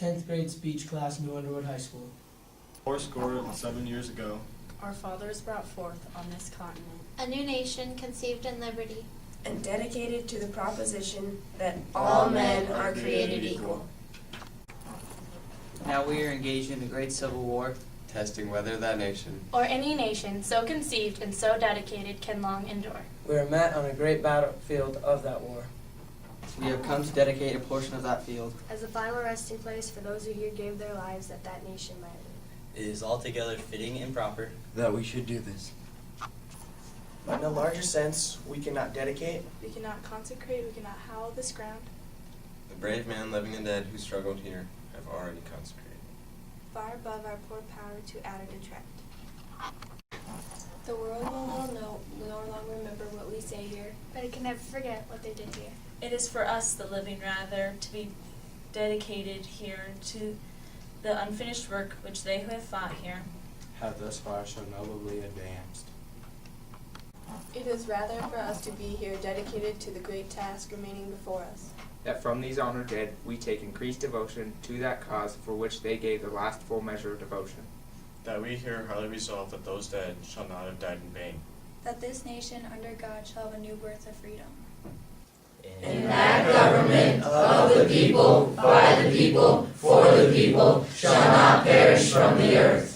10th grade speech class, New Underwood High School. 7 years ago, our fathers brought forth on this continent a new nation conceived in liberty, and dedicated to the proposition that all men are created equal. Now we are engaged in the great Civil War, testing whether that nation or any nation so conceived and so dedicated can long endure. We are met on a great battlefield of that war. we have come to dedicate a portion of that field As a final resting place for those who here gave their lives that that nation might live. It is altogether fitting and proper that we should do this. But in a larger sense, we cannot dedicate, we cannot consecrate, we cannot hallow this ground. The brave man, living and dead, who struggled here have already consecrated. Far above our poor power to add or detract. The world will no longer remember what we say here. But it can never forget what they did here. It is for us, the living, rather, to be dedicated here to the unfinished work which they who have fought here have thus far so nobly advanced. It is rather for us to be here dedicated to the great task remaining before us. That from these honored dead we take increased devotion to that cause for which they gave the last full measure of devotion. that we here highly resolve that those dead shall not have died in vain. That this nation under God shall have a new birth of freedom. in that government of the people, by the people, for the people, shall not perish from the earth.